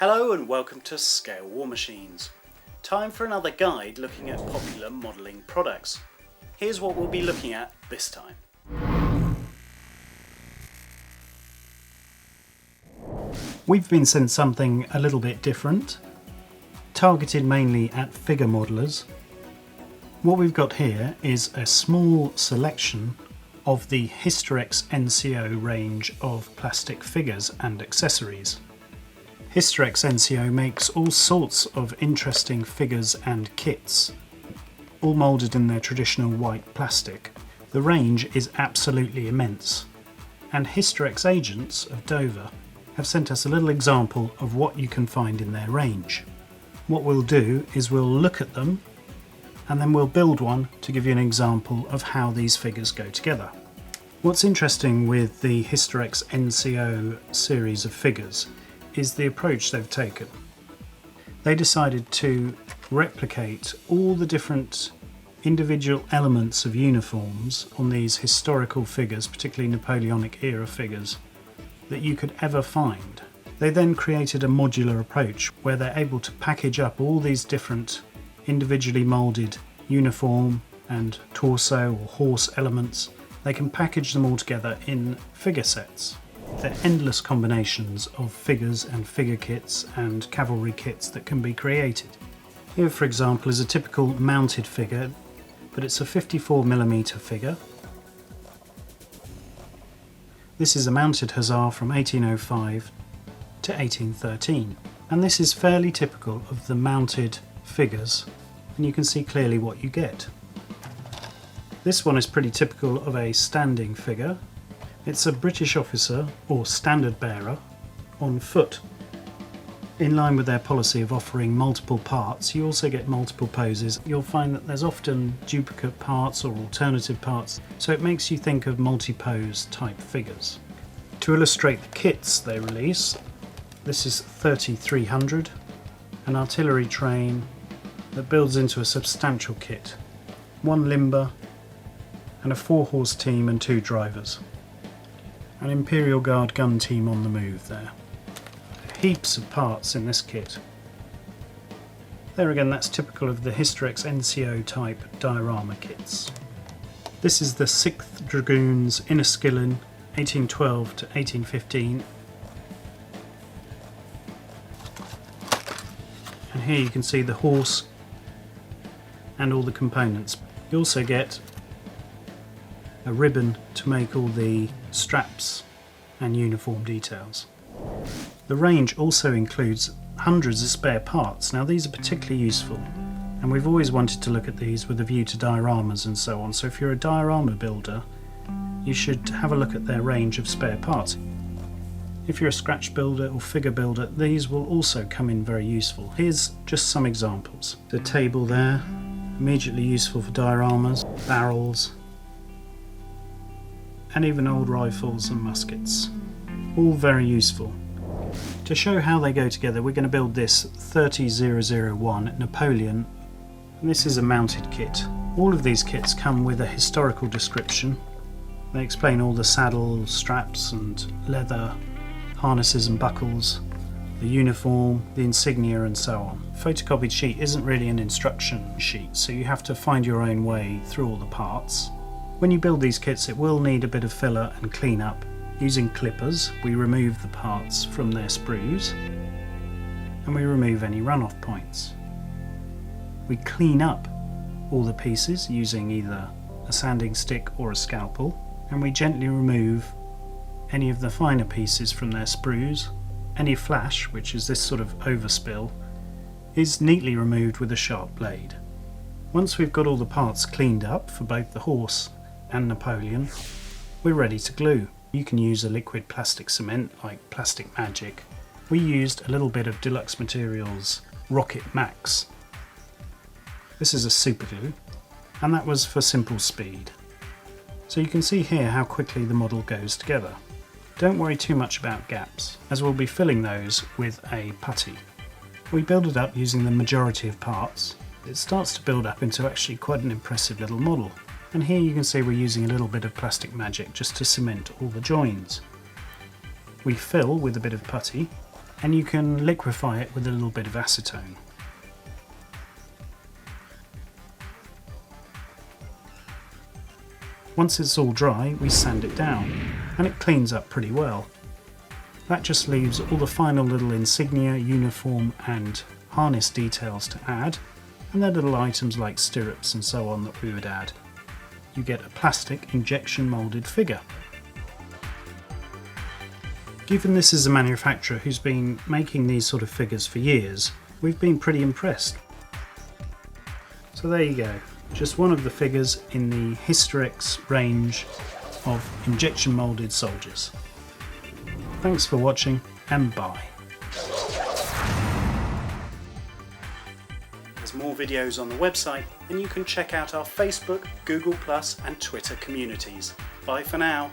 Hello and welcome to Scale War Machines. Time for another guide looking at popular modelling products. Here's what we'll be looking at this time. We've been sent something a little bit different, targeted mainly at figure modelers. What we've got here is a small selection of the Historex Nco range of plastic figures and accessories. Historex Nco makes all sorts of interesting figures and kits, all moulded in their traditional white plastic. The range is absolutely immense, and Historex agents of Dover have sent us a little example of what you can find in their range. What we'll do is we'll look at them and then we'll build one to give you an example of how these figures go together. What's interesting with the Historex Nco series of figures is the approach they've taken. They decided to replicate all the different individual elements of uniforms on these historical figures, particularly Napoleonic era figures, that you could ever find. They then created a modular approach where they're able to package up all these different individually moulded uniform and torso or horse elements. They can package them all together in figure sets. There are endless combinations of figures and figure kits and cavalry kits that can be created. Here, for example, is a typical mounted figure, but it's a 54mm figure. This is a mounted hussar from 1805 to 1813, and this is fairly typical of the mounted figures, and you can see clearly what you get. This one is pretty typical of a standing figure. It's a British officer or standard bearer on foot. In line with their policy of offering multiple parts, you also get multiple poses. You'll find that there's often duplicate parts or alternative parts, so it makes you think of multi-pose type figures. To illustrate the kits they release, this is 3300, an artillery train that builds into a substantial kit. 1 limber and a 4-horse team and 2 drivers. An Imperial Guard gun team on the move there. Heaps of parts in this kit. There again, that's typical of the Historex Nco type diorama kits. This is the 6th Dragoons Inniskillen 1812 to 1815. And here you can see the horse and all the components. You also get a ribbon to make all the straps and uniform details. The range also includes hundreds of spare parts. Now these are particularly useful, and we've always wanted to look at these with a view to dioramas and so on, so if you're a diorama builder you should have a look at their range of spare parts. If you're a scratch builder or figure builder, these will also come in very useful. Here's just some examples. The table there, immediately useful for dioramas, barrels, and even old rifles and muskets. All very useful. To show how they go together, we're going to build this 30001 Napoleon, and this is a mounted kit. All of these kits come with a historical description. They explain all the saddle, straps and leather, harnesses and buckles, the uniform, the insignia and so on. A photocopied sheet isn't really an instruction sheet, so you have to find your own way through all the parts. When you build these kits, it will need a bit of filler and clean up. Using clippers, we remove the parts from their sprues and we remove any runoff points. We clean up all the pieces using either a sanding stick or a scalpel, and we gently remove any of the finer pieces from their sprues. Any flash, which is this sort of overspill, is neatly removed with a sharp blade. Once we've got all the parts cleaned up for both the horse and Napoleon, we're ready to glue. You can use a liquid plastic cement like Plastic Magic. We used a little bit of Deluxe Materials Rocket Max. This is a super glue, and that was for simple speed. So you can see here how quickly the model goes together. Don't worry too much about gaps, as we'll be filling those with a putty. We build it up using the majority of parts. It starts to build up into actually quite an impressive little model. And here you can see we're using a little bit of Plastic Magic just to cement all the joins. We fill with a bit of putty, and you can liquefy it with a little bit of acetone. Once it's all dry, we sand it down, and it cleans up pretty well. That just leaves all the final little insignia, uniform and harness details to add, and then little items like stirrups and so on that we would add. You get a plastic injection moulded figure. Given this is a manufacturer who's been making these sort of figures for years, we've been pretty impressed. So there you go, just one of the figures in the Historex range of injection moulded soldiers. Thanks for watching, and bye. There's more videos on the website, and you can check out our Facebook, Google+, and Twitter communities. Bye for now.